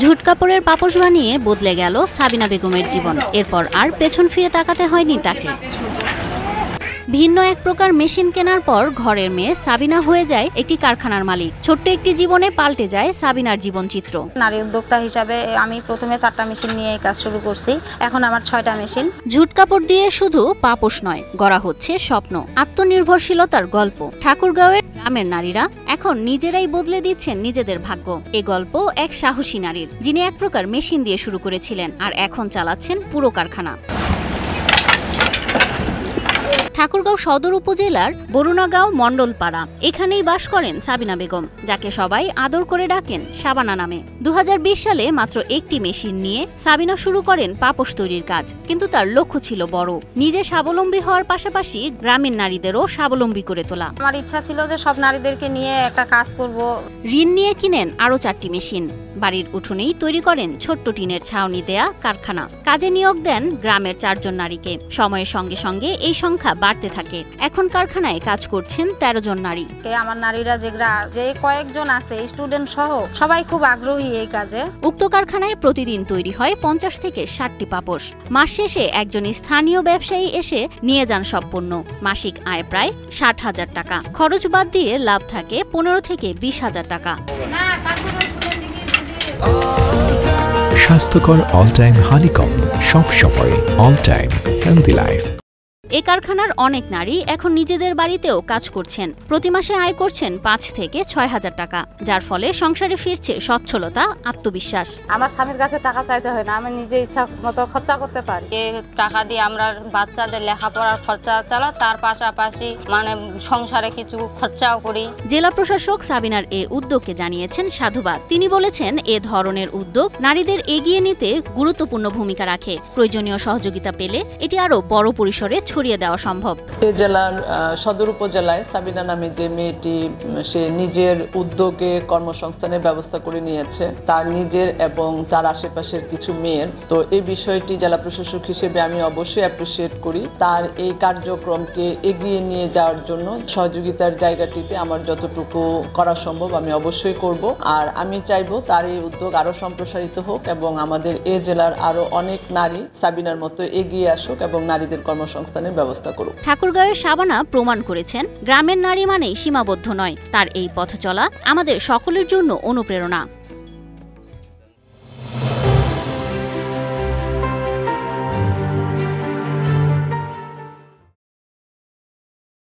ঝুট কাপড়ের পাপোশ বানিয়ে বদলে গেল সাবিনা বেগমের জীবন। এরপর আর পেছন ফিরে তাকাতে হয়নি তাকে। ভিন্ন এক প্রকার মেশিন কেনার পর ঘরের মেয়ে সাবিনা হয়ে যায় একটি কারখানার মালিক। ছোট্ট একটি জীবনে পাল্টে যায় সাবিনার জীবনচিত্র। নারী উদ্যোক্তা হিসাবে আমি প্রথমে 4টা মেশিন নিয়ে এই কাজ শুরু করছি, এখন আমার 6টা মেশিন। ঝুট কাপড় দিয়ে শুধু পাপোশ নয়, গড়া হচ্ছে স্বপ্ন, আত্মনির্ভরশীলতার গল্প। ঠাকুরগাঁওয়ের গ্রামের নারীরা এখন নিজেরাই বদলে দিচ্ছেন নিজেদের ভাগ্য। এই গল্প এক সাহসী নারীর, যিনি এক প্রকার মেশিন দিয়ে শুরু করেছিলেন আর এখন চালাচ্ছেন পুরো কারখানা। ঠাকুরগাঁও সদর উপজেলার বরুণাগাঁও মণ্ডলপাড়া, এখানেই বাস করেন সাবিনা বেগম, যাকে সবাই আদর করে ডাকেন শাবানা নামে। 2020 সালে মাত্র একটি মেশিন নিয়ে সাবিনা শুরু করেন পাপোশ তৈরির কাজ। কিন্তু তার লক্ষ্য ছিল বড়, নিজে স্বাবলম্বী হওয়ার পাশাপাশি গ্রামীণ নারীদেরও স্বাবলম্বী করে তোলা। আমার ইচ্ছা ছিল যে সব নারীদেরকে নিয়ে একটা কাজ করব। ঋণ নিয়ে কিনেন আরো 4টি মেশিন। বাড়ির উঠোনেই তৈরি করেন ছোট্ট টিনের ছাউনি দেয়া কারখানা। কাজে নিয়োগ দেন গ্রামের 4 জন নারীকে। সময়ের সঙ্গে সঙ্গে এই সংখ্যা বাড়তে থাকে। এখন কারখানায় কাজ করছেন 13 জন নারী। আমার নারীরা যে কয়েকজন আছে স্টুডেন্ট সহ সবাই খুব আগ্রহী এই কাজে। উক্ত কারখানায় প্রতিদিন তৈরি হয় 50 থেকে 60টি পাপোশ। মাস শেষে একজন স্থানীয় ব্যবসায়ী এসে নিয়ে যান সব পণ্য। মাসিক আয় প্রায় 60,000 টাকা। খরচ বাদ দিয়ে লাভ থাকে 15 থেকে 20,000 টাকা। স্বাস্থ্যকর অল টাইম হানিকম, সব সময় অল টাইম হেলদি লাইফ। এই কারখানার অনেক নারী এখন নিজেদের বাড়িতেও কাজ করছেন। প্রতি মাসে আয় করছেন 5 থেকে 6,000 টাকা, যার ফলে সংসারে ফিরছে সচ্ছলতা, আত্মবিশ্বাস। আমার স্বামীর কাছে টাকা চাইতে হয় না, আমি নিজে ইচ্ছা মতো খরচা করতে পারি। এই টাকা দিয়ে আমরা বাচ্চাদের লেখাপড়ার খরচা চালা, তার পাশাপাশি সংসারে কিছু খরচাও করি। জেলা প্রশাসক সাবিনার এই উদ্যোগকে জানিয়েছেন সাধুবাদ। তিনি বলেছেন, এ ধরনের উদ্যোগ নারীদের এগিয়ে নিতে গুরুত্বপূর্ণ ভূমিকা রাখে। প্রয়োজনীয় সহযোগিতা পেলে এটি আরো বড় পরিসরে ছড়িয়ে দেওয়া সম্ভব। এই জেলার সদর উপজেলায় সাবিনা নামে যে মেয়েটি, সে নিজের উদ্যোগে কর্মসংস্থানের ব্যবস্থা করে নিয়েছে তার নিজের এবং তার আশেপাশের কিছু মেয়ের। তো এই বিষয়টি জেলা প্রশাসক হিসেবে আমি অবশ্যই অ্যাপ্রিসিয়েট করি। তার এই কার্যক্রমকে এগিয়ে নিয়ে যাওয়ার জন্য সহযোগিতার জায়গাটিতে আমার যতটুকু করা সম্ভব আমি অবশ্যই করব। আর আমি চাইবো তার এই উদ্যোগ আরো সম্প্রসারিত হোক এবং আমাদের এই জেলার আরো অনেক নারী সাবিনার মতো এগিয়ে আসুক এবং নারীদের কর্মসংস্থানের ব্যবস্থা করুক। ঠাকুরগাঁওয়ের শাবানা প্রমাণ করেছেন, গ্রামের নারী মানেই সীমাবদ্ধ নয়। তার এই পথ চলা আমাদের সকলের জন্য অনুপ্রেরণা।